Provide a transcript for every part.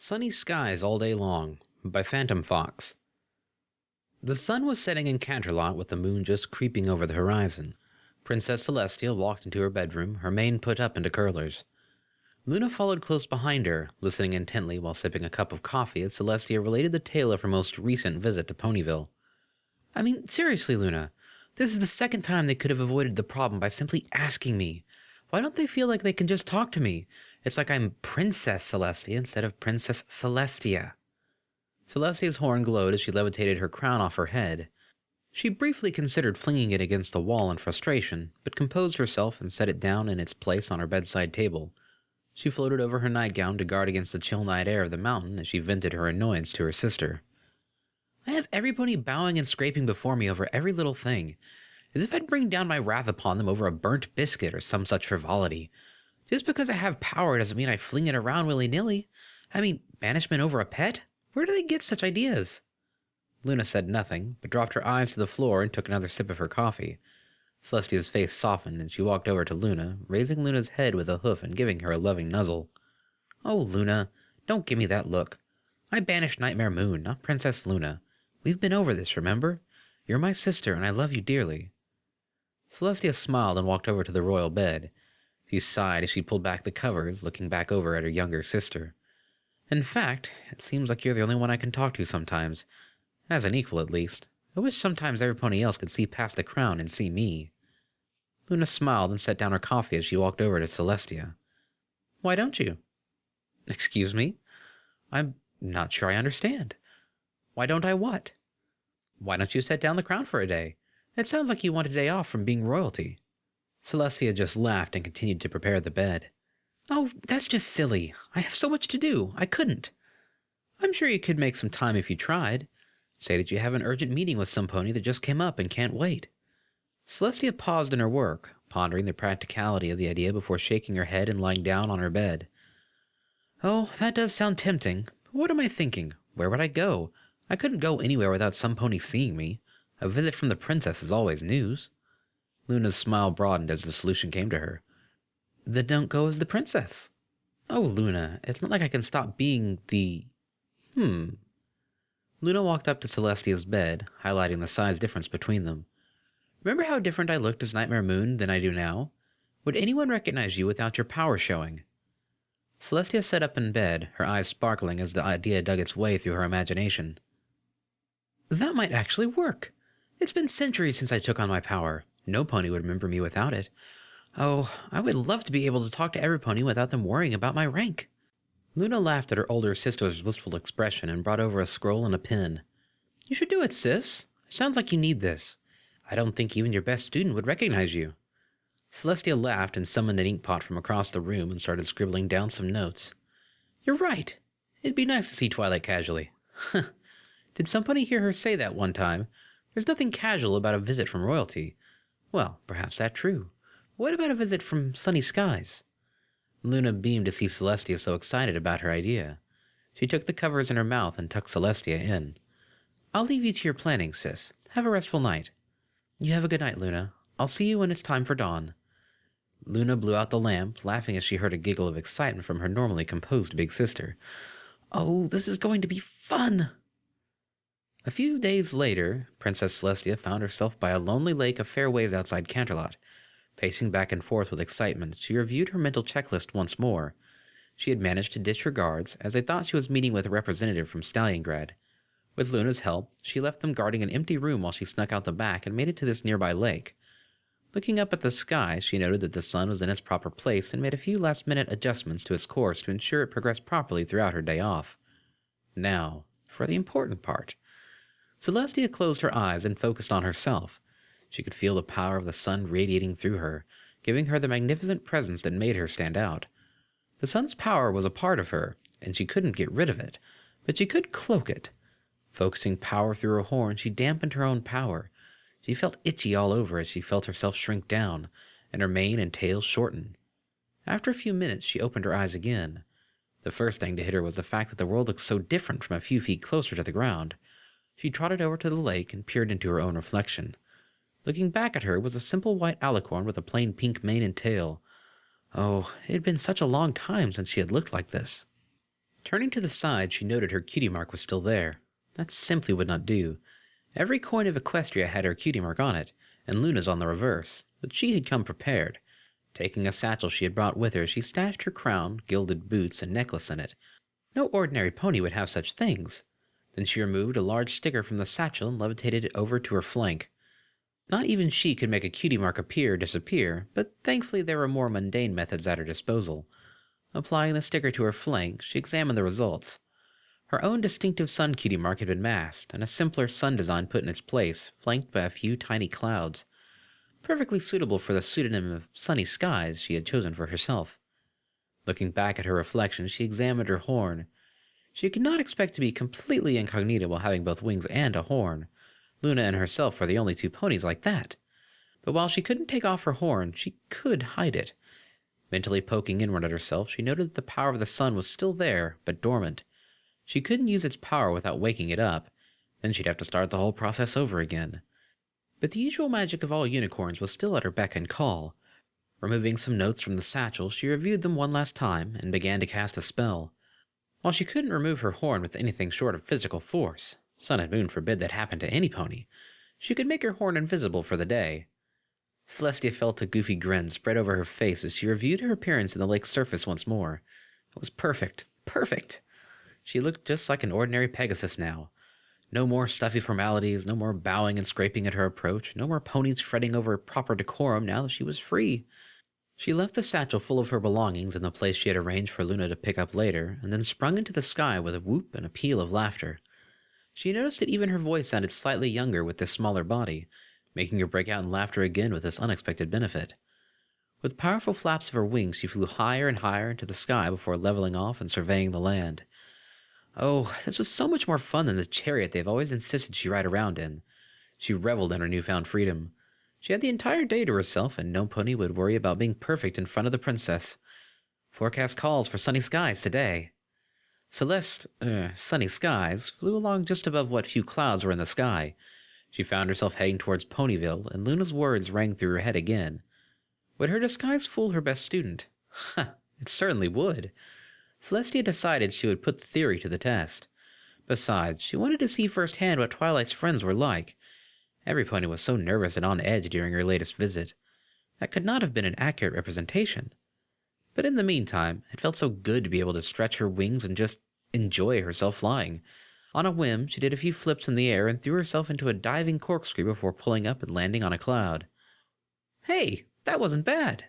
Sunny Skies All Day Long by PhantomFox. The sun was setting in Canterlot with the moon just creeping over the horizon. Princess Celestia walked into her bedroom, her mane put up into curlers. Luna followed close behind her, listening intently while sipping a cup of coffee as Celestia related the tale of her most recent visit to Ponyville. I mean, seriously, Luna, this is the second time they could have avoided the problem by simply asking me. Why don't they feel like they can just talk to me? It's like I'm Princess Celestia instead of Princess Celestia. Celestia's horn glowed as she levitated her crown off her head. She briefly considered flinging it against the wall in frustration, but composed herself and set it down in its place on her bedside table. She floated over her nightgown to guard against the chill night air of the mountain as she vented her annoyance to her sister. I have every pony bowing and scraping before me over every little thing, as if I'd bring down my wrath upon them over a burnt biscuit or some such frivolity. Just because I have power doesn't mean I fling it around willy-nilly. I mean, banishment over a pet? Where do they get such ideas? Luna said nothing, but dropped her eyes to the floor and took another sip of her coffee. Celestia's face softened, and she walked over to Luna, raising Luna's head with a hoof and giving her a loving nuzzle. Oh, Luna, don't give me that look. I banished Nightmare Moon, not Princess Luna. We've been over this, remember? You're my sister, and I love you dearly. Celestia smiled and walked over to the royal bed. She sighed as she pulled back the covers, looking back over at her younger sister. In fact, it seems like you're the only one I can talk to sometimes. As an equal, at least. I wish sometimes every pony else could see past the crown and see me. Luna smiled and set down her coffee as she walked over to Celestia. Why don't you? Excuse me? I'm not sure I understand. Why don't I what? Why don't you set down the crown for a day? It sounds like you want a day off from being royalty. Celestia just laughed and continued to prepare the bed. Oh, that's just silly. I have so much to do. I couldn't. I'm sure you could make some time if you tried. Say that you have an urgent meeting with some pony that just came up and can't wait. Celestia paused in her work, pondering the practicality of the idea before shaking her head and lying down on her bed. Oh, that does sound tempting. But what am I thinking? Where would I go? I couldn't go anywhere without some pony seeing me. A visit from the princess is always news. Luna's smile broadened as the solution came to her. Then don't go as the princess. Oh, Luna, it's not like I can stop being the... Luna walked up to Celestia's bed, highlighting the size difference between them. Remember how different I looked as Nightmare Moon than I do now? Would anyone recognize you without your power showing? Celestia sat up in bed, her eyes sparkling as the idea dug its way through her imagination. That might actually work. It's been centuries since I took on my power. No pony would remember me without it. Oh, I would love to be able to talk to every pony without them worrying about my rank. Luna laughed at her older sister's wistful expression and brought over a scroll and a pen. You should do it, sis. It sounds like you need this. I don't think even your best student would recognize you. Celestia laughed and summoned an inkpot from across the room and started scribbling down some notes. You're right. It'd be nice to see Twilight casually. Did somebody hear her say that one time? There's nothing casual about a visit from royalty. Well, perhaps that's true. What about a visit from Sunny Skies? Luna beamed to see Celestia so excited about her idea. She took the covers in her mouth and tucked Celestia in. I'll leave you to your planning, sis. Have a restful night. You have a good night, Luna. I'll see you when it's time for dawn. Luna blew out the lamp, laughing as she heard a giggle of excitement from her normally composed big sister. Oh, this is going to be fun! A few days later, Princess Celestia found herself by a lonely lake a fair ways outside Canterlot. Pacing back and forth with excitement, she reviewed her mental checklist once more. She had managed to ditch her guards, as they thought she was meeting with a representative from Stalliongrad. With Luna's help, she left them guarding an empty room while she snuck out the back and made it to this nearby lake. Looking up at the sky, she noted that the sun was in its proper place and made a few last-minute adjustments to its course to ensure it progressed properly throughout her day off. Now, for the important part. Celestia closed her eyes and focused on herself. She could feel the power of the sun radiating through her, giving her the magnificent presence that made her stand out. The sun's power was a part of her, and she couldn't get rid of it, but she could cloak it. Focusing power through her horn, she dampened her own power. She felt itchy all over as she felt herself shrink down, and her mane and tail shorten. After a few minutes, she opened her eyes again. The first thing to hit her was the fact that the world looked so different from a few feet closer to the ground. She trotted over to the lake and peered into her own reflection. Looking back at her was a simple white alicorn with a plain pink mane and tail. Oh, it had been such a long time since she had looked like this. Turning to the side, she noted her cutie mark was still there. That simply would not do. Every coin of Equestria had her cutie mark on it, and Luna's on the reverse, but she had come prepared. Taking a satchel she had brought with her, she stashed her crown, gilded boots, and necklace in it. No ordinary pony would have such things. Then she removed a large sticker from the satchel and levitated it over to her flank. Not even she could make a cutie mark appear or disappear, but thankfully there were more mundane methods at her disposal. Applying the sticker to her flank, she examined the results. Her own distinctive sun cutie mark had been masked, and a simpler sun design put in its place, flanked by a few tiny clouds. Perfectly suitable for the pseudonym of Sunny Skies she had chosen for herself. Looking back at her reflection, she examined her horn. She could not expect to be completely incognito while having both wings and a horn. Luna and herself were the only two ponies like that. But while she couldn't take off her horn, she could hide it. Mentally poking inward at herself, she noted that the power of the sun was still there, but dormant. She couldn't use its power without waking it up. Then she'd have to start the whole process over again. But the usual magic of all unicorns was still at her beck and call. Removing some notes from the satchel, she reviewed them one last time and began to cast a spell. While she couldn't remove her horn with anything short of physical force, sun and moon forbid that happen to any pony, she could make her horn invisible for the day. Celestia felt a goofy grin spread over her face as she reviewed her appearance in the lake's surface once more. It was perfect. Perfect! She looked just like an ordinary Pegasus now. No more stuffy formalities, no more bowing and scraping at her approach, no more ponies fretting over proper decorum now that she was free. She left the satchel full of her belongings in the place she had arranged for Luna to pick up later, and then sprung into the sky with a whoop and a peal of laughter. She noticed that even her voice sounded slightly younger with this smaller body, making her break out in laughter again with this unexpected benefit. With powerful flaps of her wings, she flew higher and higher into the sky before leveling off and surveying the land. Oh, this was so much more fun than the chariot they've always insisted she ride around in. She reveled in her newfound freedom. She had the entire day to herself, and no pony would worry about being perfect in front of the princess. Forecast calls for sunny skies today. Sunny Skies, flew along just above what few clouds were in the sky. She found herself heading towards Ponyville, and Luna's words rang through her head again. Would her disguise fool her best student? It certainly would. Celestia decided she would put the theory to the test. Besides, she wanted to see firsthand what Twilight's friends were like. Every pony was so nervous and on edge during her latest visit. That could not have been an accurate representation. But in the meantime, it felt so good to be able to stretch her wings and just enjoy herself flying. On a whim, she did a few flips in the air and threw herself into a diving corkscrew before pulling up and landing on a cloud. Hey, that wasn't bad!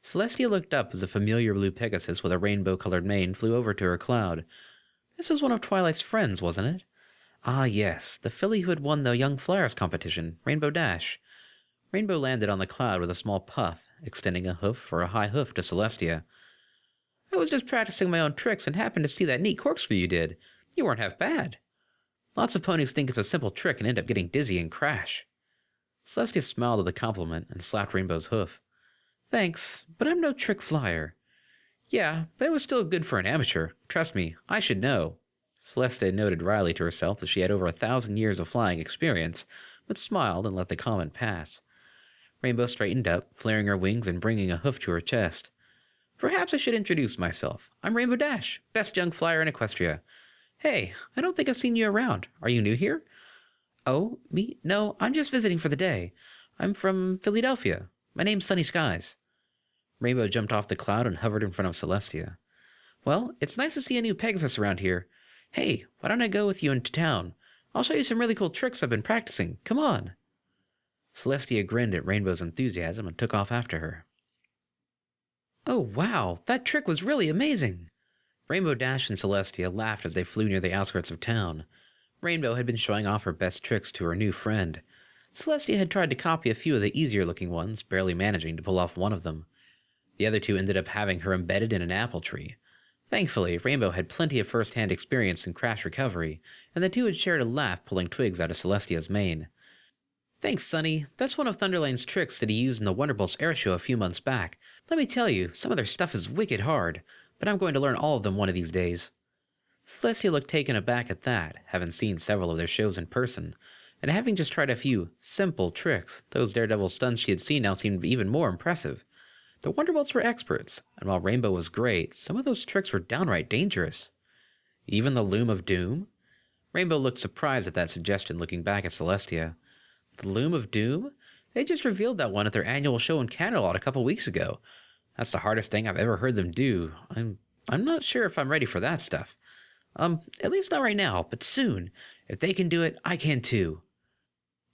Celestia looked up as a familiar blue Pegasus with a rainbow-colored mane flew over to her cloud. This was one of Twilight's friends, wasn't it? Ah, yes, the filly who had won the Young Flyers competition, Rainbow Dash. Rainbow landed on the cloud with a small puff, extending a hoof for a high hoof to Celestia. I was just practicing my own tricks and happened to see that neat corkscrew you did. You weren't half bad. Lots of ponies think it's a simple trick and end up getting dizzy and crash. Celestia smiled at the compliment and slapped Rainbow's hoof. Thanks, but I'm no trick flyer. Yeah, but it was still good for an amateur. Trust me, I should know. Celestia noted wryly to herself that she had over 1,000 years of flying experience, but smiled and let the comment pass. Rainbow straightened up, flaring her wings and bringing a hoof to her chest. Perhaps I should introduce myself. I'm Rainbow Dash, best young flyer in Equestria. Hey, I don't think I've seen you around. Are you new here? Oh, me? No, I'm just visiting for the day. I'm from Philadelphia. My name's Sunny Skies. Rainbow jumped off the cloud and hovered in front of Celestia. Well, it's nice to see a new Pegasus around here. Hey, why don't I go with you into town? I'll show you some really cool tricks I've been practicing. Come on. Celestia grinned at Rainbow's enthusiasm and took off after her. Oh, wow, that trick was really amazing. Rainbow Dash and Celestia laughed as they flew near the outskirts of town. Rainbow had been showing off her best tricks to her new friend. Celestia had tried to copy a few of the easier-looking ones, barely managing to pull off one of them. The other two ended up having her embedded in an apple tree. Thankfully, Rainbow had plenty of first-hand experience in crash recovery, and the two had shared a laugh pulling twigs out of Celestia's mane. Thanks, Sunny. That's one of Thunderlane's tricks that he used in the Wonderbolts air show a few months back. Let me tell you, some of their stuff is wicked hard, but I'm going to learn all of them one of these days. Celestia looked taken aback at that, having seen several of their shows in person, and having just tried a few simple tricks, those daredevil stunts she had seen now seemed even more impressive. The Wonderbolts were experts, and while Rainbow was great, some of those tricks were downright dangerous. Even the Loom of Doom? Rainbow looked surprised at that suggestion, looking back at Celestia. The Loom of Doom? They just revealed that one at their annual show in Canterlot a couple weeks ago. That's the hardest thing I've ever heard them do. I'm not sure if I'm ready for that stuff. At least not right now, but soon. If they can do it, I can too.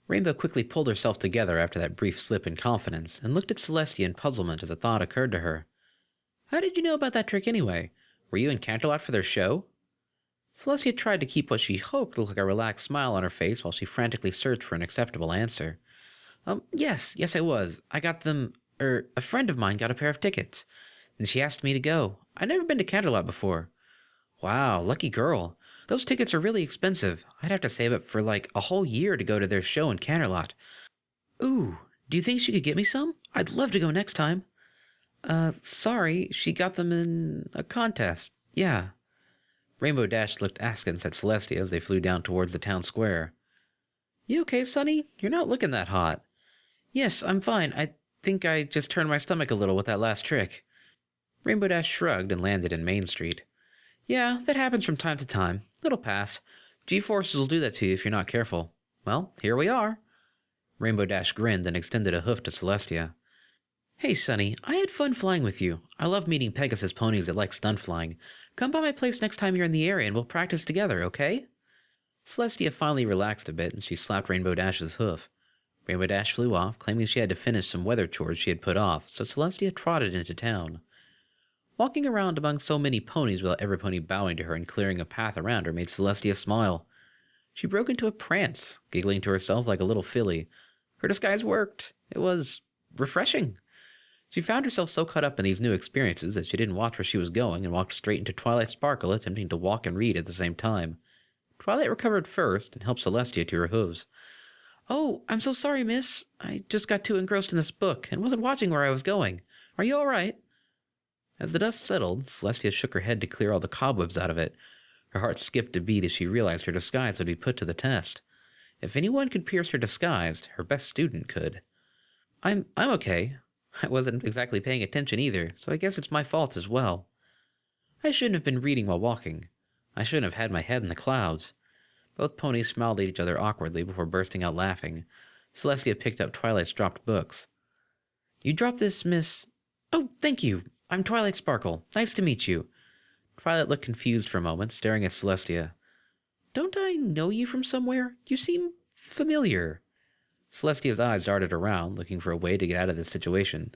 Rainbow quickly pulled herself together after that brief slip in confidence, and looked at Celestia in puzzlement as a thought occurred to her. How did you know about that trick anyway? Were you in Canterlot for their show? Celestia tried to keep what she hoped looked like a relaxed smile on her face while she frantically searched for an acceptable answer. Yes, I was. I got them, a friend of mine got a pair of tickets, and she asked me to go. I'd never been to Canterlot before. Wow, lucky girl. Those tickets are really expensive. I'd have to save up for like a whole year to go to their show in Canterlot. Ooh, do you think she could get me some? I'd love to go next time. Sorry, she got them in a contest. Yeah. Rainbow Dash looked askance at Celestia as they flew down towards the town square. You okay, Sonny? You're not looking that hot. Yes, I'm fine. I think I just turned my stomach a little with that last trick. Rainbow Dash shrugged and landed in Main Street. Yeah, that happens from time to time. It'll pass. G-forces will do that to you if you're not careful. Well, here we are. Rainbow Dash grinned and extended a hoof to Celestia. Hey, Sonny, I had fun flying with you. I love meeting Pegasus ponies that like stunt flying. Come by my place next time you're in the area and we'll practice together, okay? Celestia finally relaxed a bit and she slapped Rainbow Dash's hoof. Rainbow Dash flew off, claiming she had to finish some weather chores she had put off, so Celestia trotted into town. Walking around among so many ponies without every pony bowing to her and clearing a path around her made Celestia smile. She broke into a prance, giggling to herself like a little filly. Her disguise worked. It was refreshing. She found herself so caught up in these new experiences that she didn't watch where she was going and walked straight into Twilight Sparkle, attempting to walk and read at the same time. Twilight recovered first and helped Celestia to her hooves. Oh, I'm so sorry, miss. I just got too engrossed in this book and wasn't watching where I was going. Are you all right? As the dust settled, Celestia shook her head to clear all the cobwebs out of it. Her heart skipped a beat as she realized her disguise would be put to the test. If anyone could pierce her disguise, her best student could. I'm okay. I wasn't exactly paying attention either, so I guess it's my fault as well. I shouldn't have been reading while walking. I shouldn't have had my head in the clouds. Both ponies smiled at each other awkwardly before bursting out laughing. Celestia picked up Twilight's dropped books. You dropped this, Miss... Oh, thank you. I'm Twilight Sparkle. Nice to meet you. Twilight looked confused for a moment, staring at Celestia. Don't I know you from somewhere? You seem familiar. Celestia's eyes darted around, looking for a way to get out of this situation.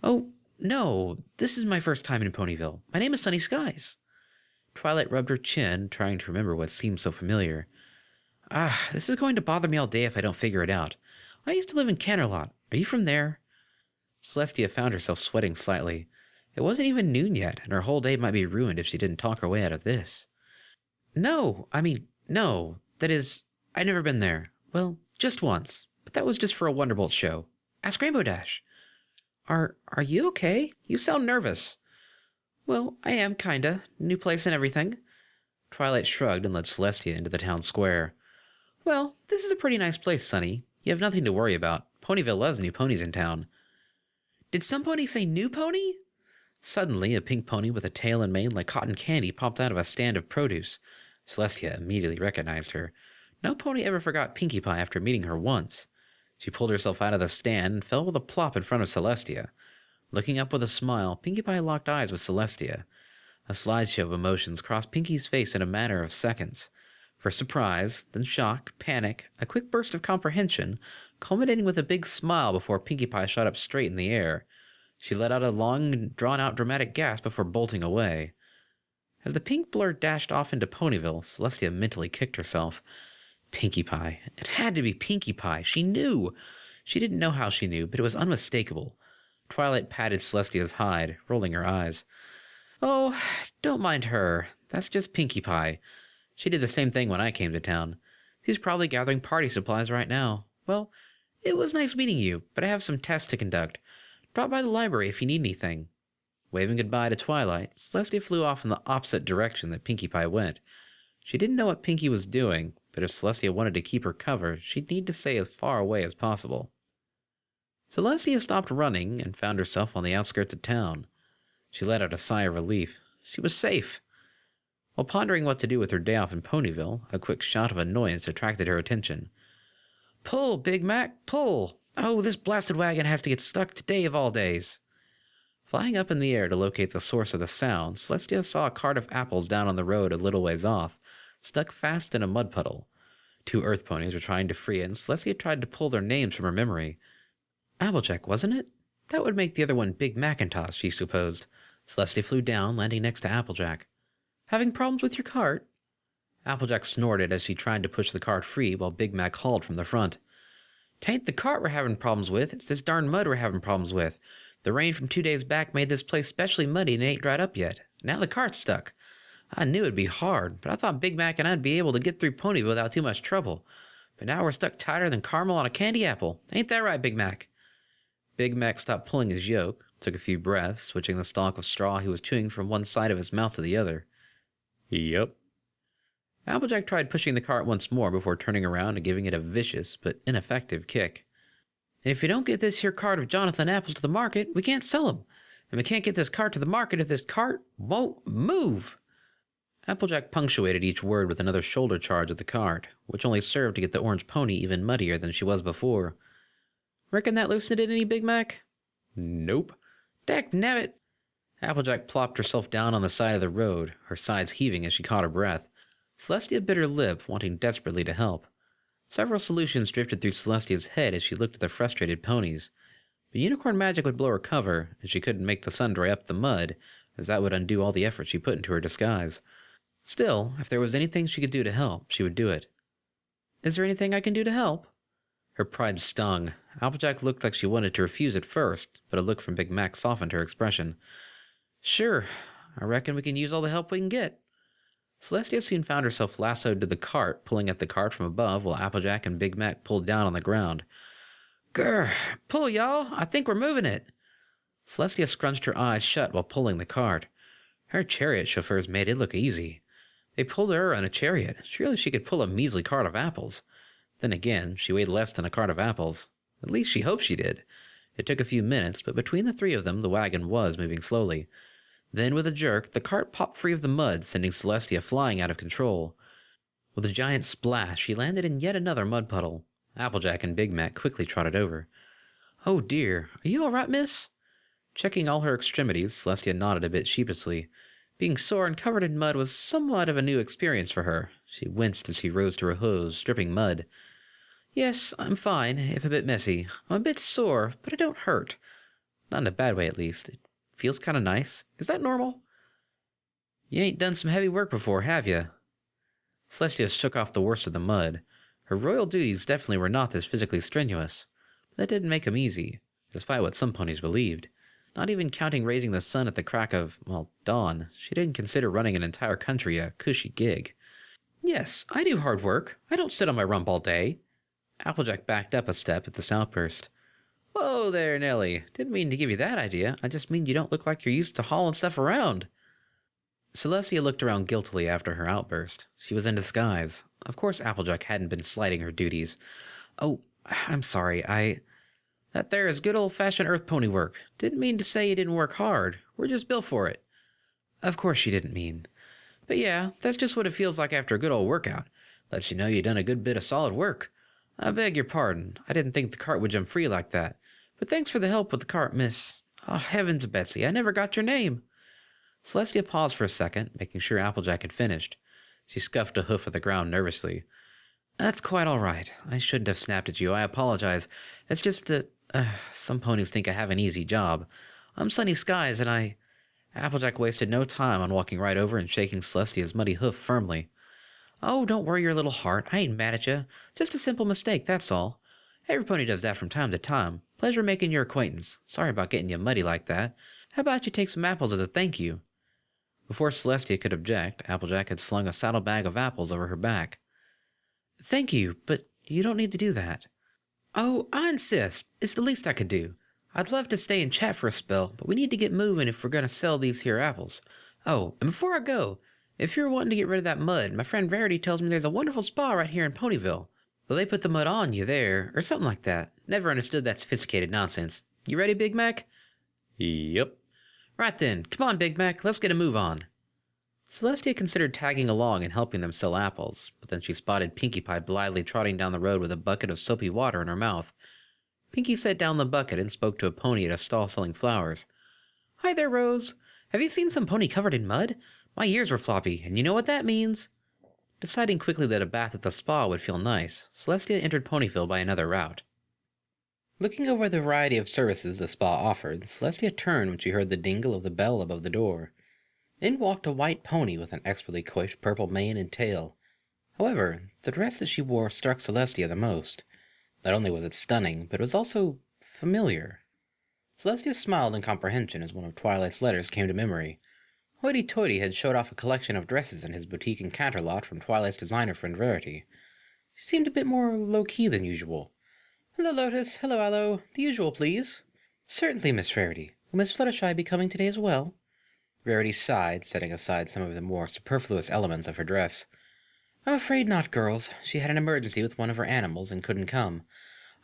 Oh, no. This is my first time in Ponyville. My name is Sunny Skies. Twilight rubbed her chin, trying to remember what seemed so familiar. This is going to bother me all day if I don't figure it out. I used to live in Canterlot. Are you from there? Celestia found herself sweating slightly. It wasn't even noon yet, and her whole day might be ruined if she didn't talk her way out of this. No. That is, I've never been there. Well, just once. But that was just for a Wonderbolt show. Ask Rainbow Dash. Are you okay? You sound nervous. Well, I am, kinda. New place and everything. Twilight shrugged and led Celestia into the town square. Well, this is a pretty nice place, Sonny. You have nothing to worry about. Ponyville loves new ponies in town. Did some pony say new pony? Suddenly, a pink pony with a tail and mane like cotton candy popped out of a stand of produce. Celestia immediately recognized her. No pony ever forgot Pinkie Pie after meeting her once. She pulled herself out of the stand and fell with a plop in front of Celestia. Looking up with a smile, Pinkie Pie locked eyes with Celestia. A slideshow of emotions crossed Pinkie's face in a matter of seconds. First surprise, then shock, panic, a quick burst of comprehension, culminating with a big smile before Pinkie Pie shot up straight in the air. She let out a long, drawn-out dramatic gasp before bolting away. As the pink blur dashed off into Ponyville, Celestia mentally kicked herself. Pinkie Pie. It had to be Pinkie Pie. She knew. She didn't know how she knew, but it was unmistakable. Twilight patted Celestia's hide, rolling her eyes. Oh, don't mind her. That's just Pinkie Pie. She did the same thing when I came to town. She's probably gathering party supplies right now. Well, it was nice meeting you, but I have some tests to conduct. Drop by the library if you need anything. Waving goodbye to Twilight, Celestia flew off in the opposite direction that Pinkie Pie went. She didn't know what Pinkie was doing, but if Celestia wanted to keep her cover, she'd need to stay as far away as possible. Celestia stopped running and found herself on the outskirts of town. She let out a sigh of relief. She was safe. While pondering what to do with her day off in Ponyville, a quick shout of annoyance attracted her attention. "Pull, Big Mac, pull! Oh, this blasted wagon has to get stuck today of all days." Flying up in the air to locate the source of the sound, Celestia saw a cart of apples down on the road a little ways off, stuck fast in a mud puddle. 2 earth ponies were trying to free it, and Celestia tried to pull their names from her memory. Applejack, wasn't it? That would make the other one Big Macintosh, she supposed. Celestia flew down, landing next to Applejack. "Having problems with your cart?" Applejack snorted as she tried to push the cart free while Big Mac hauled from the front. "'Tain't the cart we're having problems with, it's this darn mud we're having problems with. The rain from 2 days back made this place specially muddy and it ain't dried up yet. Now the cart's stuck. I knew it'd be hard, but I thought Big Mac and I'd be able to get through Ponyville without too much trouble. But now we're stuck tighter than caramel on a candy apple. Ain't that right, Big Mac?" Big Mac stopped pulling his yoke, took a few breaths, switching the stalk of straw he was chewing from one side of his mouth to the other. "Yep." Applejack tried pushing the cart once more before turning around and giving it a vicious but ineffective kick. "And if you don't get this here cart of Jonathan apples to the market, we can't sell 'em. And we can't get this cart to the market if this cart won't move." Applejack punctuated each word with another shoulder charge at the cart, which only served to get the orange pony even muddier than she was before. "Reckon that loosened it any, Big Mac?" "Nope." "Dagnabbit!" Applejack plopped herself down on the side of the road, her sides heaving as she caught her breath. Celestia bit her lip, wanting desperately to help. Several solutions drifted through Celestia's head as she looked at the frustrated ponies. But unicorn magic would blow her cover, and she couldn't make the sun dry up the mud, as that would undo all the effort she put into her disguise. Still, if there was anything she could do to help, she would do it. "Is there anything I can do to help?" Her pride stung. Applejack looked like she wanted to refuse at first, but a look from Big Mac softened her expression. "Sure. I reckon we can use all the help we can get." Celestia soon found herself lassoed to the cart, pulling at the cart from above while Applejack and Big Mac pulled down on the ground. "Grr! Pull, y'all! I think we're moving it!" Celestia scrunched her eyes shut while pulling the cart. Her chariot chauffeurs made it look easy. They pulled her on a chariot. Surely she could pull a measly cart of apples. Then again, she weighed less than a cart of apples. At least she hoped she did. It took a few minutes, but between the 3 of them, the wagon was moving slowly. Then, with a jerk, the cart popped free of the mud, sending Celestia flying out of control. With a giant splash, she landed in yet another mud puddle. Applejack and Big Mac quickly trotted over. "Oh dear, are you all right, miss?" Checking all her extremities, Celestia nodded a bit sheepishly. Being sore and covered in mud was somewhat of a new experience for her. She winced as she rose to her hose, dripping mud. "Yes, I'm fine, if a bit messy. I'm a bit sore, but it don't hurt. Not in a bad way, at least. It feels kind of nice. Is that normal?" "You ain't done some heavy work before, have you?" Celestia shook off the worst of the mud. Her royal duties definitely were not this physically strenuous. But that didn't make them easy, despite what some ponies believed. Not even counting raising the sun at the crack of, dawn, she didn't consider running an entire country a cushy gig. "Yes, I do hard work. I don't sit on my rump all day." Applejack backed up a step at this outburst. "Whoa there, Nellie. Didn't mean to give you that idea. I just mean you don't look like you're used to hauling stuff around." Celestia looked around guiltily after her outburst. She was in disguise. Of course Applejack hadn't been slighting her duties. "Oh, I'm sorry. That there is good old-fashioned earth pony work. Didn't mean to say you didn't work hard. We're just built for it." Of course she didn't mean. But yeah, that's just what it feels like after a good old workout. Lets you know you done a good bit of solid work. I beg your pardon. I didn't think the cart would jump free like that. But thanks for the help with the cart, miss. Oh, heavens, Betsy, I never got your name. Celestia paused for a second, making sure Applejack had finished. She scuffed a hoof at the ground nervously. "That's quite all right. I shouldn't have snapped at you. I apologize. It's just that some ponies think I have an easy job. I'm Sunny Skies, and I—" Applejack wasted no time on walking right over and shaking Celestia's muddy hoof firmly. "Oh, don't worry your little heart. I ain't mad at you. Just a simple mistake, that's all. Every pony does that from time to time. Pleasure making your acquaintance. Sorry about getting you muddy like that. How about you take some apples as a thank you?" Before Celestia could object, Applejack had slung a saddlebag of apples over her back. "Thank you, but you don't need to do that." "Oh, I insist. It's the least I could do. I'd love to stay and chat for a spell, but we need to get moving if we're going to sell these here apples. Oh, and before I go, if you're wanting to get rid of that mud, my friend Verity tells me there's a wonderful spa right here in Ponyville. Well, they put the mud on you there, or something like that. Never understood that sophisticated nonsense. You ready, Big Mac?" "Yep." "Right then. Come on, Big Mac. Let's get a move on." Celestia considered tagging along and helping them sell apples, but then she spotted Pinkie Pie blithely trotting down the road with a bucket of soapy water in her mouth. Pinkie set down the bucket and spoke to a pony at a stall selling flowers. "Hi there, Rose. Have you seen some pony covered in mud? My ears were floppy, and you know what that means." Deciding quickly that a bath at the spa would feel nice, Celestia entered Ponyville by another route. Looking over the variety of services the spa offered, Celestia turned when she heard the dingle of the bell above the door. In walked a white pony with an expertly coiffed purple mane and tail. However, the dress that she wore struck Celestia the most. Not only was it stunning, but it was also familiar. Celestia smiled in comprehension as one of Twilight's letters came to memory. Hoity-Toity had showed off a collection of dresses in his boutique in Canterlot from Twilight's designer friend Rarity. She seemed a bit more low-key than usual. "Hello, Lotus. Hello, Aloe. The usual, please." "Certainly, Miss Rarity. Will Miss Fluttershy be coming today as well?" Rarity sighed, setting aside some of the more superfluous elements of her dress. "I'm afraid not, girls. She had an emergency with one of her animals and couldn't come.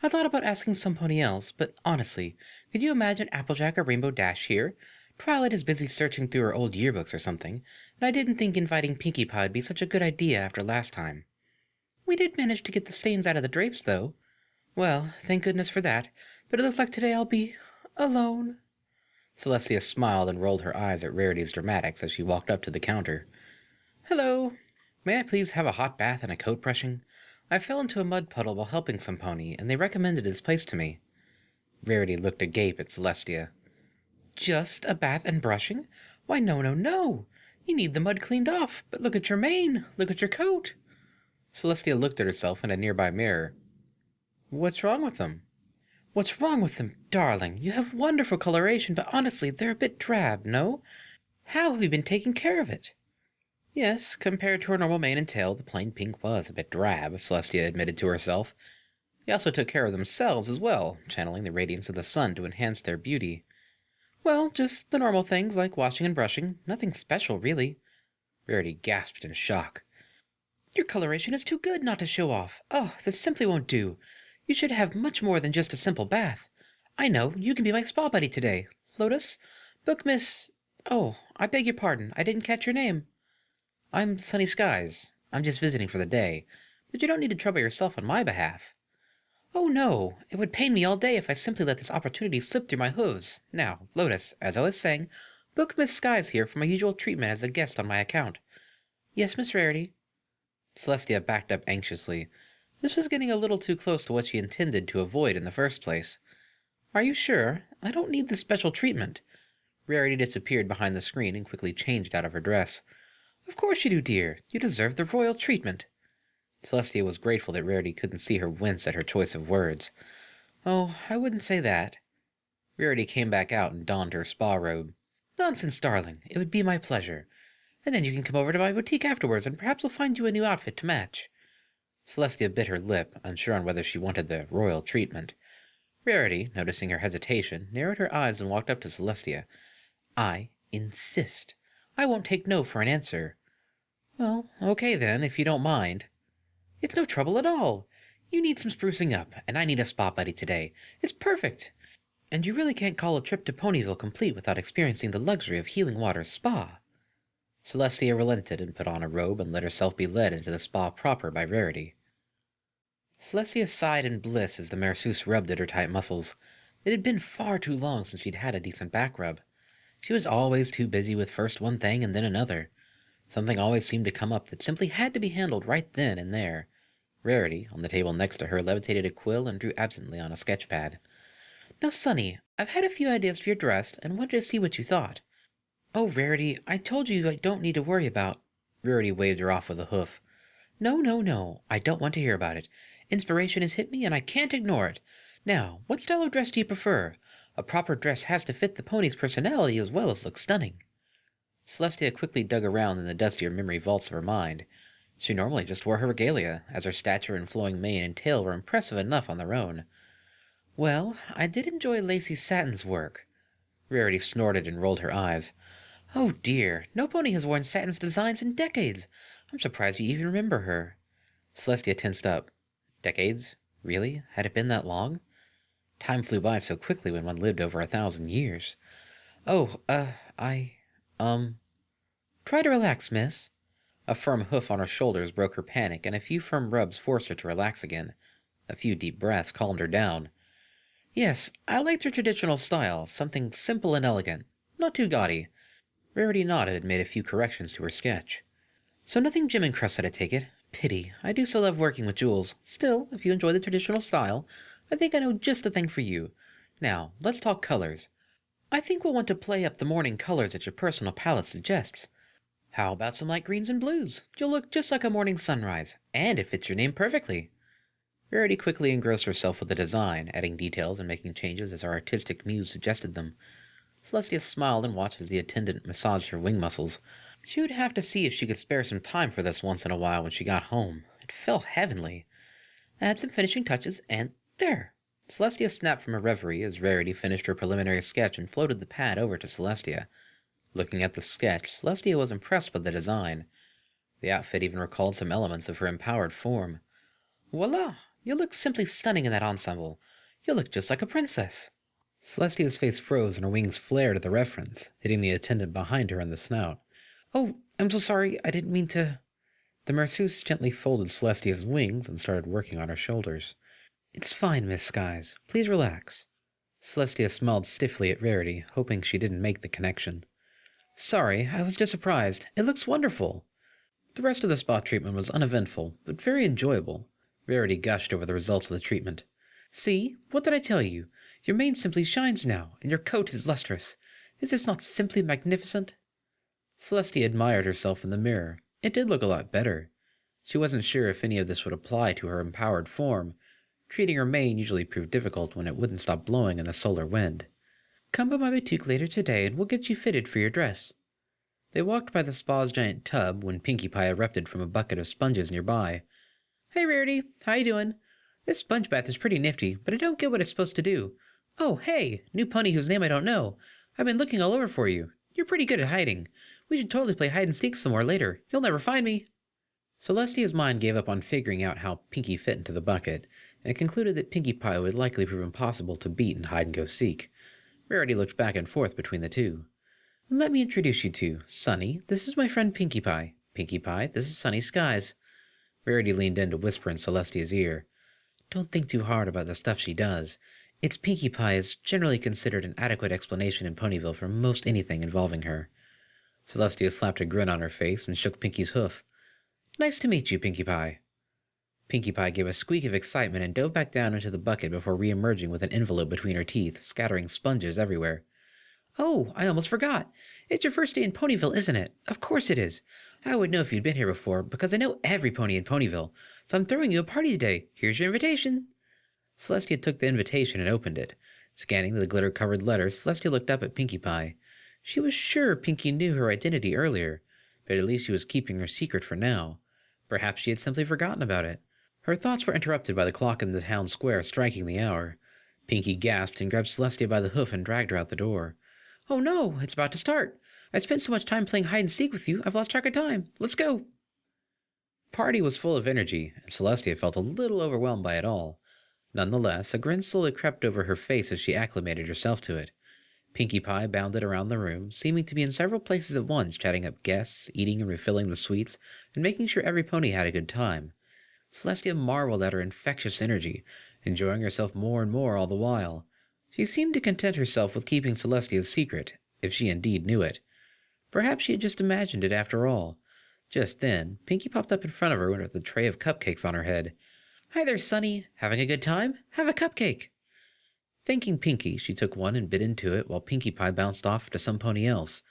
I thought about asking somebody else, but honestly, could you imagine Applejack or Rainbow Dash here? Twilight is busy searching through her old yearbooks or something, and I didn't think inviting Pinkie Pie would be such a good idea after last time. We did manage to get the stains out of the drapes, though. Well, thank goodness for that, but it looks like today I'll be alone." Celestia smiled and rolled her eyes at Rarity's dramatics as she walked up to the counter. "Hello. May I please have a hot bath and a coat brushing? I fell into a mud puddle while helping some pony, and they recommended this place to me." Rarity looked agape at Celestia. "Just a bath and brushing? Why, no, no, no! You need the mud cleaned off, but look at your mane, look at your coat." Celestia looked at herself in a nearby mirror. "What's wrong with them?" "What's wrong with them? Darling, you have wonderful coloration, but honestly, they're a bit drab, no? How have you been taking care of it?" Yes, compared to her normal mane and tail, the plain pink was a bit drab, Celestia admitted to herself. They also took care of themselves as well, channeling the radiance of the sun to enhance their beauty. "Well, just the normal things like washing and brushing. Nothing special, really." Rarity gasped in shock. "Your coloration is too good not to show off. Oh, this simply won't do. You should have much more than just a simple bath. I know, you can be my spa buddy today. Lotus, book Miss... Oh, I beg your pardon, I didn't catch your name." "I'm Sunny Skies. I'm just visiting for the day, but you don't need to trouble yourself on my behalf." "Oh, no. It would pain me all day if I simply let this opportunity slip through my hooves. Now, Lotus, as I was saying, book Miss Skies here for my usual treatment as a guest on my account." "Yes, Miss Rarity." Celestia backed up anxiously. This was getting a little too close to what she intended to avoid in the first place. "Are you sure? I don't need the special treatment." Rarity disappeared behind the screen and quickly changed out of her dress. "Of course you do, dear. You deserve the royal treatment." Celestia was grateful that Rarity couldn't see her wince at her choice of words. "Oh, I wouldn't say that." Rarity came back out and donned her spa robe. "Nonsense, darling. It would be my pleasure. And then you can come over to my boutique afterwards, and perhaps we'll find you a new outfit to match." Celestia bit her lip, unsure on whether she wanted the royal treatment. Rarity, noticing her hesitation, narrowed her eyes and walked up to Celestia. "I insist. I won't take no for an answer." "Well, okay then, if you don't mind." "It's no trouble at all. You need some sprucing up, and I need a spa buddy today. It's perfect. And you really can't call a trip to Ponyville complete without experiencing the luxury of Healing Waters Spa." Celestia relented and put on a robe and let herself be led into the spa proper by Rarity. Celestia sighed in bliss as the masseuse rubbed at her tight muscles. It had been far too long since she'd had a decent back rub. She was always too busy with first one thing and then another. Something always seemed to come up that simply had to be handled right then and there. Rarity, on the table next to her, levitated a quill and drew absently on a sketch pad. "Now, Sunny, I've had a few ideas for your dress, and wanted to see what you thought." "Oh, Rarity, I told you I don't need to worry about—" Rarity waved her off with a hoof. "No, no, no, I don't want to hear about it. Inspiration has hit me, and I can't ignore it. Now, what style of dress do you prefer? A proper dress has to fit the pony's personality as well as look stunning." Celestia quickly dug around in the dustier memory vaults of her mind. She normally just wore her regalia, as her stature and flowing mane and tail were impressive enough on their own. "Well, I did enjoy Lacey Satin's work." Rarity snorted and rolled her eyes. "Oh dear, no pony has worn Satin's designs in decades. I'm surprised you even remember her." Celestia tensed up. Decades? Really? Had it been that long? Time flew by so quickly when one lived over 1,000 years. "Oh, Try to relax, miss. A firm hoof on her shoulders broke her panic, and a few firm rubs forced her to relax again. A few deep breaths calmed her down. Yes, I liked her traditional style, something simple and elegant. Not too gaudy. Rarity nodded and made a few corrections to her sketch. So nothing gem encrusted, I take it. Pity. I do so love working with jewels. Still, if you enjoy the traditional style, I think I know just the thing for you. Now, let's talk colors. I think we'll want to play up the morning colors that your personal palette suggests. How about some light greens and blues? You'll look just like a morning sunrise, and it fits your name perfectly. Rarity quickly engrossed herself with the design, adding details and making changes as her artistic muse suggested them. Celestia smiled and watched as the attendant massaged her wing muscles. She would have to see if she could spare some time for this once in a while when she got home. It felt heavenly. Add some finishing touches, and there! Celestia snapped from her reverie as Rarity finished her preliminary sketch and floated the pad over to Celestia. Looking at the sketch, Celestia was impressed by the design. The outfit even recalled some elements of her empowered form. Voila! You look simply stunning in that ensemble. You look just like a princess. Celestia's face froze and her wings flared at the reference, hitting the attendant behind her in the snout. Oh, I'm so sorry, I didn't mean to... The masseuse gently folded Celestia's wings and started working on her shoulders. It's fine, Miss Skies. Please relax. Celestia smiled stiffly at Rarity, hoping she didn't make the connection. Sorry, I was just surprised. It looks wonderful. The rest of the spa treatment was uneventful, but very enjoyable. Rarity gushed over the results of the treatment. See? What did I tell you? Your mane simply shines now, and your coat is lustrous. Is this not simply magnificent? Celestia admired herself in the mirror. It did look a lot better. She wasn't sure if any of this would apply to her empowered form. Treating her mane usually proved difficult when it wouldn't stop blowing in the solar wind. Come by my boutique later today and we'll get you fitted for your dress. They walked by the spa's giant tub when Pinkie Pie erupted from a bucket of sponges nearby. Hey, Rarity, how you doing? This sponge bath is pretty nifty, but I don't get what it's supposed to do. Oh, hey, new pony whose name I don't know. I've been looking all over for you. You're pretty good at hiding. We should totally play hide and seek some more later. You'll never find me. Celestia's mind gave up on figuring out how Pinkie fit into the bucket, and concluded that Pinkie Pie would likely prove impossible to beat in hide-and-go-seek. Rarity looked back and forth between the two. Let me introduce you to Sunny. This is my friend Pinkie Pie. Pinkie Pie, this is Sunny Skies. Rarity leaned in to whisper in Celestia's ear. Don't think too hard about the stuff she does. It's Pinkie Pie is generally considered an adequate explanation in Ponyville for most anything involving her. Celestia slapped a grin on her face and shook Pinkie's hoof. Nice to meet you, Pinkie Pie. Pinkie Pie gave a squeak of excitement and dove back down into the bucket before re-emerging with an envelope between her teeth, scattering sponges everywhere. Oh, I almost forgot. It's your first day in Ponyville, isn't it? Of course it is. I would know if you'd been here before, because I know every pony in Ponyville, so I'm throwing you a party today. Here's your invitation. Celestia took the invitation and opened it. Scanning the glitter-covered letters, Celestia looked up at Pinkie Pie. She was sure Pinkie knew her identity earlier, but at least she was keeping her secret for now. Perhaps she had simply forgotten about it. Her thoughts were interrupted by the clock in the town square striking the hour. Pinkie gasped and grabbed Celestia by the hoof and dragged her out the door. Oh no, it's about to start. I spent so much time playing hide-and-seek with you, I've lost track of time. Let's go. Party was full of energy, and Celestia felt a little overwhelmed by it all. Nonetheless, a grin slowly crept over her face as she acclimated herself to it. Pinkie Pie bounded around the room, seeming to be in several places at once, chatting up guests, eating and refilling the sweets, and making sure every pony had a good time. Celestia marveled at her infectious energy, enjoying herself more and more all the while. She seemed to content herself with keeping Celestia's secret, if she indeed knew it. Perhaps she had just imagined it after all. Just then, Pinkie popped up in front of her with a tray of cupcakes on her head. Hi there, Sunny. Having a good time? Have a cupcake. Thanking Pinkie, she took one and bit into it while Pinkie Pie bounced off to some pony else.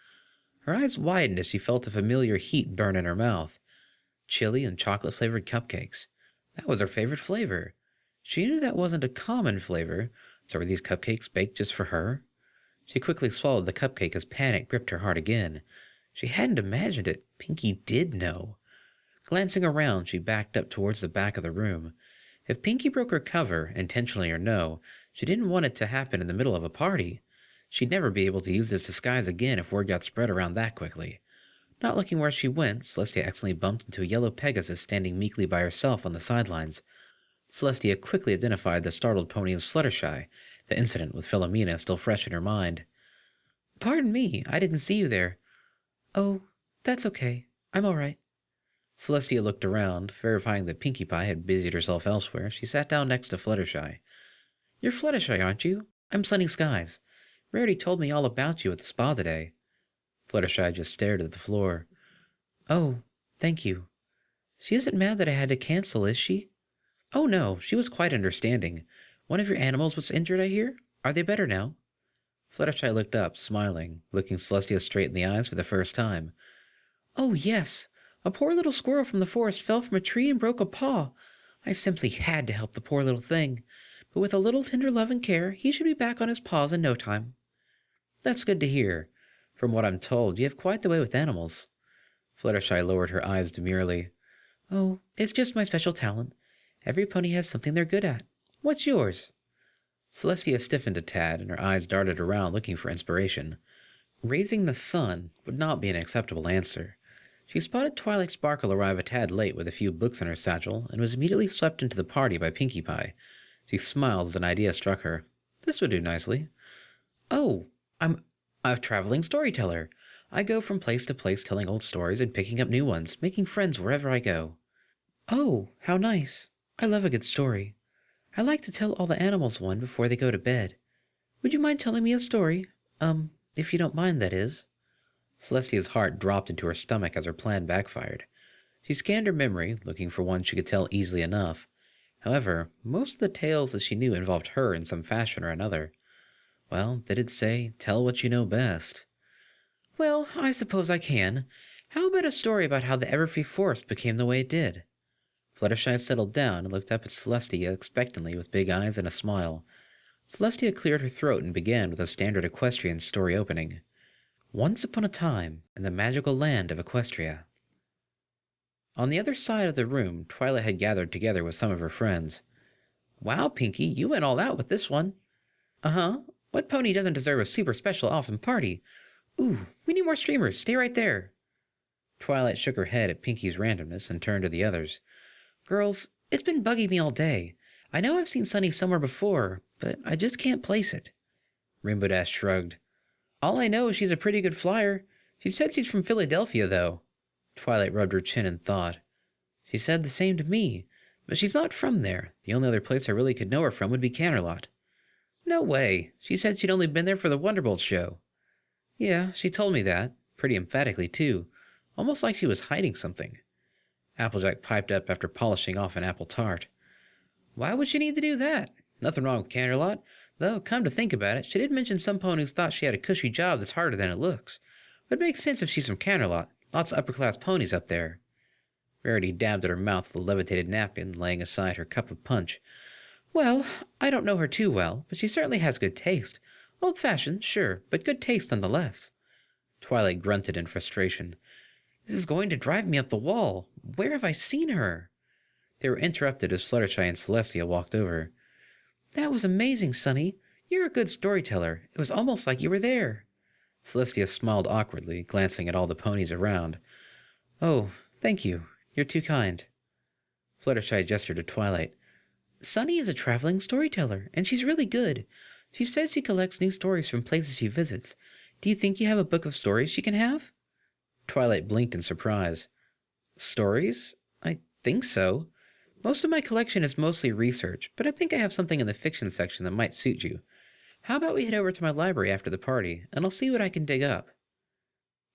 Her eyes widened as she felt a familiar heat burn in her mouth. Chili and chocolate-flavored cupcakes. That was her favorite flavor. She knew that wasn't a common flavor, so were these cupcakes baked just for her? She quickly swallowed the cupcake as panic gripped her heart again. She hadn't imagined it. Pinkie did know. Glancing around, she backed up towards the back of the room. If Pinkie broke her cover, intentionally or no, she didn't want it to happen in the middle of a party. She'd never be able to use this disguise again if word got spread around that quickly. Not looking where she went, Celestia accidentally bumped into a yellow Pegasus standing meekly by herself on the sidelines. Celestia quickly identified the startled pony as Fluttershy, the incident with Philomena still fresh in her mind. Pardon me, I didn't see you there. Oh, That's okay. I'm all right. Celestia looked around, verifying that Pinkie Pie had busied herself elsewhere. She sat down next to Fluttershy. You're Fluttershy, aren't you? I'm Sunny Skies. Rarity told me all about you at the spa today. Fluttershy just stared at the floor. Oh, thank you. She isn't mad that I had to cancel, is she? Oh no, she was quite understanding. One of your animals was injured, I hear? Are they better now? Fluttershy looked up, smiling, looking Celestia straight in the eyes for the first time. Oh yes, a poor little squirrel from the forest fell from a tree and broke a paw. I simply had to help the poor little thing. But with a little tender love and care, he should be back on his paws in no time. That's good to hear. From what I'm told, you have quite the way with animals. Fluttershy lowered her eyes demurely. Oh, it's just my special talent. Every pony has something they're good at. What's yours? Celestia stiffened a tad, and her eyes darted around looking for inspiration. Raising the sun would not be an acceptable answer. She spotted Twilight Sparkle arrive a tad late with a few books in her satchel, and was immediately swept into the party by Pinkie Pie. She smiled as an idea struck her. This would do nicely. Oh, I'm a traveling storyteller. I go from place to place telling old stories and picking up new ones, making friends wherever I go. Oh, how nice. I love a good story. I like to tell all the animals one before they go to bed. Would you mind telling me a story? If you don't mind, that is. Celestia's heart dropped into her stomach as her plan backfired. She scanned her memory, looking for one she could tell easily enough. However, most of the tales that she knew involved her in some fashion or another. Well, they did say, tell what you know best. Well, I suppose I can. How about a story about how the Everfree Forest became the way it did? Fluttershy settled down and looked up at Celestia expectantly with big eyes and a smile. Celestia cleared her throat and began with a standard equestrian story opening. Once upon a time, in the magical land of Equestria. On the other side of the room, Twilight had gathered together with some of her friends. Wow, Pinkie, you went all out with this one. Uh-huh. What pony doesn't deserve a super special awesome party? Ooh, we need more streamers. Stay right there. Twilight shook her head at Pinkie's randomness and turned to the others. Girls, it's been bugging me all day. I know I've seen Sunny somewhere before, but I just can't place it. Rainbow Dash shrugged. All I know is she's a pretty good flyer. She said she's from Philadelphia, though. Twilight rubbed her chin in thought. She said the same to me, but she's not from there. The only other place I really could know her from would be Canterlot. No way. She said she'd only been there for the Wonderbolt show. Yeah, she told me that. Pretty emphatically, too. Almost like she was hiding something. Applejack piped up after polishing off an apple tart. Why would she need to do that? Nothing wrong with Canterlot, though, come to think about it, she did mention some ponies thought she had a cushy job that's harder than it looks. But it makes sense if she's from Canterlot. Lots of upper-class ponies up there. Rarity dabbed at her mouth with a levitated napkin, laying aside her cup of punch. Well, I don't know her too well, but she certainly has good taste. Old-fashioned, sure, but good taste nonetheless. Twilight grunted in frustration. This is going to drive me up the wall. Where have I seen her? They were interrupted as Fluttershy and Celestia walked over. That was amazing, Sunny. You're a good storyteller. It was almost like you were there. Celestia smiled awkwardly, glancing at all the ponies around. Oh, thank you. You're too kind. Fluttershy gestured to Twilight. Sunny is a traveling storyteller, and she's really good. She says she collects new stories from places she visits. Do you think you have a book of stories she can have? Twilight blinked in surprise. Stories? I think so. Most of my collection is mostly research, but I think I have something in the fiction section that might suit you. How about we head over to my library after the party, and I'll see what I can dig up.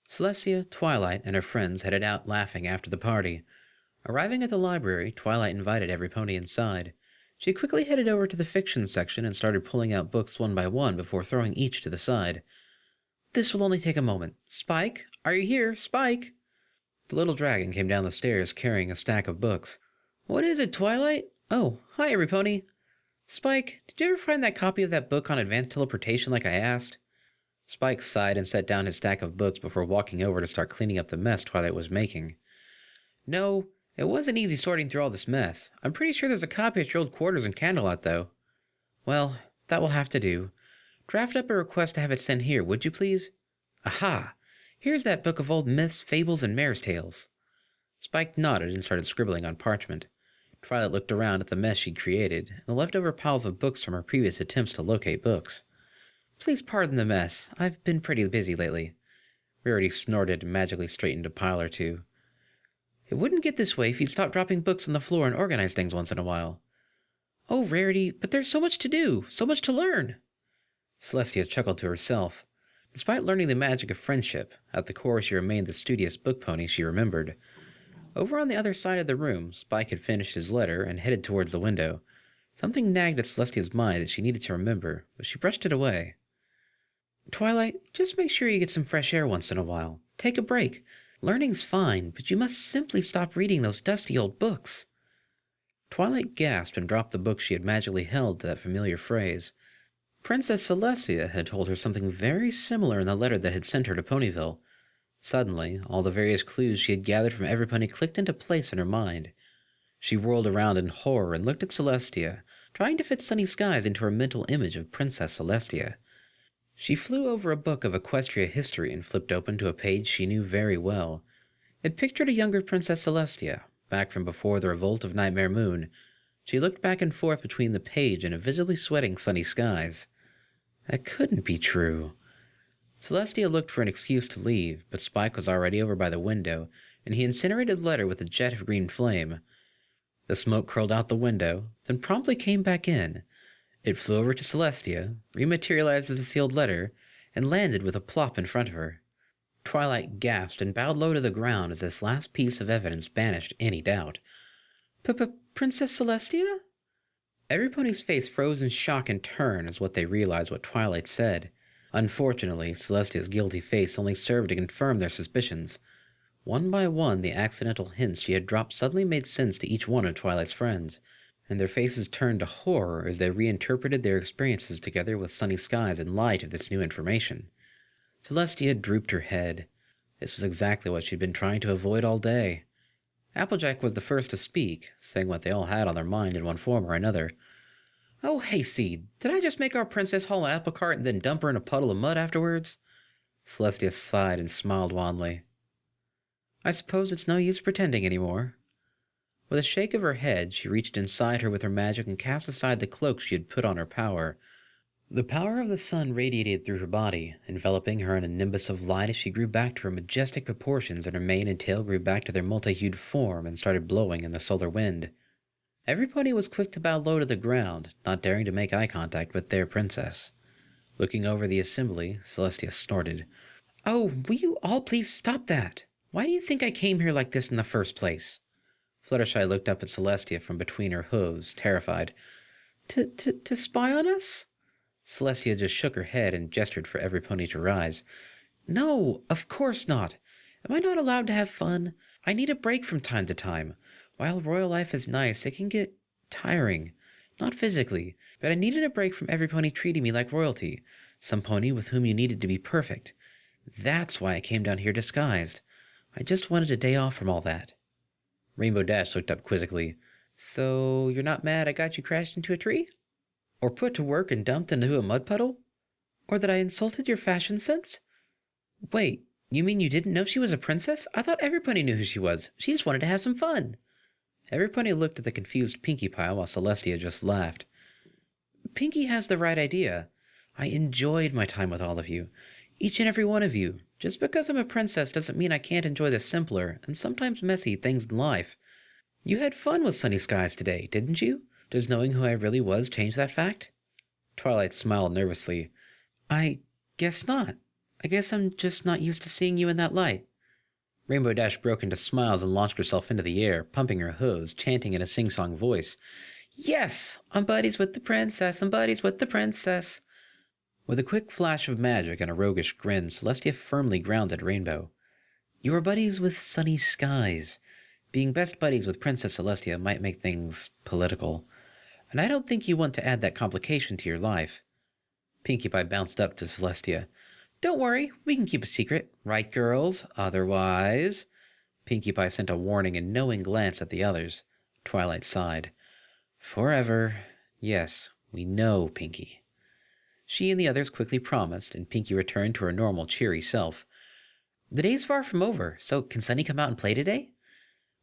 Celestia, Twilight, and her friends headed out laughing after the party. Arriving at the library, Twilight invited every pony inside. She quickly headed over to the fiction section and started pulling out books one by one before throwing each to the side. This will only take a moment. Spike, are you here? Spike! The little dragon came down the stairs carrying a stack of books. What is it, Twilight? Oh, hi, every pony. Spike, did you ever find that copy of that book on advanced teleportation like I asked? Spike sighed and set down his stack of books before walking over to start cleaning up the mess Twilight was making. No, it wasn't easy sorting through all this mess. I'm pretty sure there's a copy at your old quarters in Canterlot, though. Well, that will have to do. Draft up a request to have it sent here, would you please? Aha! Here's that book of old myths, fables, and mare's tales. Spike nodded and started scribbling on parchment. Twilight looked around at the mess she'd created, and the leftover piles of books from her previous attempts to locate books. Please pardon the mess. I've been pretty busy lately. Rarity snorted and magically straightened a pile or two. It wouldn't get this way if you'd stop dropping books on the floor and organize things once in a while. Oh, Rarity, but there's so much to do, so much to learn. Celestia chuckled to herself. Despite learning the magic of friendship, at the core she remained the studious book pony she remembered. Over on the other side of the room, Spike had finished his letter and headed towards the window. Something nagged at Celestia's mind that she needed to remember, but she brushed it away. Twilight, just make sure you get some fresh air once in a while. Take a break. Learning's fine, but you must simply stop reading those dusty old books. Twilight gasped and dropped the book she had magically held to that familiar phrase. Princess Celestia had told her something very similar in the letter that had sent her to Ponyville. Suddenly, all the various clues she had gathered from every pony clicked into place in her mind. She whirled around in horror and looked at Celestia, trying to fit Sunny Skies into her mental image of Princess Celestia. She flew over a book of Equestria history and flipped open to a page she knew very well. It pictured a younger Princess Celestia, back from before the revolt of Nightmare Moon. She looked back and forth between the page and a visibly sweating Sunny Skies. That couldn't be true. Celestia looked for an excuse to leave, but Spike was already over by the window, and he incinerated the letter with a jet of green flame. The smoke curled out the window, then promptly came back in. It flew over to Celestia, rematerialized as a sealed letter, and landed with a plop in front of her. Twilight gasped and bowed low to the ground as this last piece of evidence banished any doubt. Princess Celestia? Every pony's face froze in shock and turn as what they realized what Twilight said. Unfortunately, Celestia's guilty face only served to confirm their suspicions. One by one, the accidental hints she had dropped suddenly made sense to each one of Twilight's friends, and their faces turned to horror as they reinterpreted their experiences together with Sunny Skies in light of this new information. Celestia drooped her head. This was exactly what she'd been trying to avoid all day. Applejack was the first to speak, saying what they all had on their mind in one form or another. Oh, Hayseed, did I just make our princess haul an apple cart and then dump her in a puddle of mud afterwards? Celestia sighed and smiled wanly. I suppose it's no use pretending anymore. With a shake of her head, she reached inside her with her magic and cast aside the cloak she had put on her power. The power of the sun radiated through her body, enveloping her in a nimbus of light as she grew back to her majestic proportions, and her mane and tail grew back to their multi-hued form and started blowing in the solar wind. Every pony was quick to bow low to the ground, not daring to make eye contact with their princess. Looking over the assembly, Celestia snorted. Oh, will you all please stop that? Why do you think I came here like this in the first place? Fluttershy looked up at Celestia from between her hooves, terrified. To spy on us? Celestia just shook her head and gestured for every pony to rise. No, of course not. Am I not allowed to have fun? I need a break from time to time. While royal life is nice, it can get tiring. Not physically, but I needed a break from every pony treating me like royalty. Some pony with whom you needed to be perfect. That's why I came down here disguised. I just wanted a day off from all that. Rainbow Dash looked up quizzically. So, you're not mad I got you crashed into a tree? Or put to work and dumped into a mud puddle? Or that I insulted your fashion sense? Wait, you mean you didn't know she was a princess? I thought every pony knew who she was. She just wanted to have some fun. Every pony looked at the confused Pinkie Pie while Celestia just laughed. Pinkie has the right idea. I enjoyed my time with all of you. Each and every one of you. Just because I'm a princess doesn't mean I can't enjoy the simpler, and sometimes messy, things in life. You had fun with Sunny Skies today, didn't you? Does knowing who I really was change that fact? Twilight smiled nervously. I guess not. I guess I'm just not used to seeing you in that light. Rainbow Dash broke into smiles and launched herself into the air, pumping her hooves, chanting in a sing-song voice. Yes! I'm buddies with the princess, I'm buddies with the princess. With a quick flash of magic and a roguish grin, Celestia firmly grounded Rainbow. You are buddies with Sunny Skies. Being best buddies with Princess Celestia might make things political. And I don't think you want to add that complication to your life. Pinkie Pie bounced up to Celestia. Don't worry, we can keep a secret, right girls? Otherwise... Pinkie Pie sent a warning and knowing glance at the others. Twilight sighed. Forever. Yes, we know, Pinkie. She and the others quickly promised, and Pinkie returned to her normal, cheery self. The day's far from over, so can Sunny come out and play today?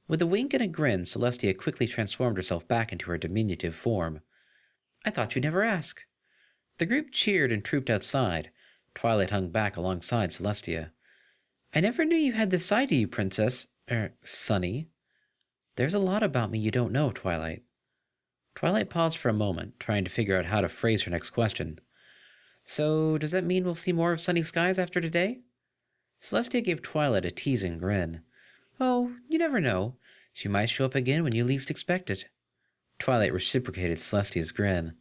With a wink and a grin, Celestia quickly transformed herself back into her diminutive form. I thought you'd never ask. The group cheered and trooped outside. Twilight hung back alongside Celestia. I never knew you had this side to you, Princess. Sunny. There's a lot about me you don't know, Twilight. Twilight paused for a moment, trying to figure out how to phrase her next question. So, does that mean we'll see more of sunny skies after today? Celestia gave Twilight a teasing grin. Oh, you never know. She might show up again when you least expect it. Twilight reciprocated Celestia's grin.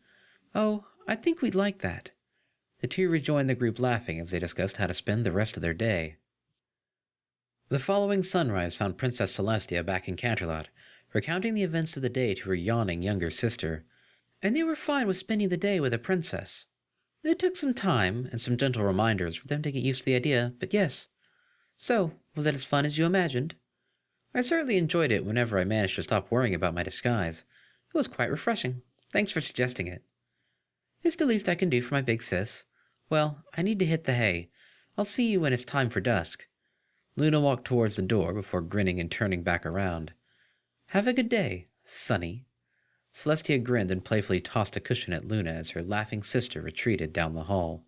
Oh, I think we'd like that. The two rejoined the group laughing as they discussed how to spend the rest of their day. The following sunrise found Princess Celestia back in Canterlot, recounting the events of the day to her yawning younger sister. And they were fine with spending the day with a princess. It took some time and some gentle reminders for them to get used to the idea, but yes. So, was that as fun as you imagined? I certainly enjoyed it whenever I managed to stop worrying about my disguise. It was quite refreshing. Thanks for suggesting it. It's the least I can do for my big sis. Well, I need to hit the hay. I'll see you when it's time for dusk. Luna walked towards the door before grinning and turning back around. Have a good day, Sunny. Celestia grinned and playfully tossed a cushion at Luna as her laughing sister retreated down the hall.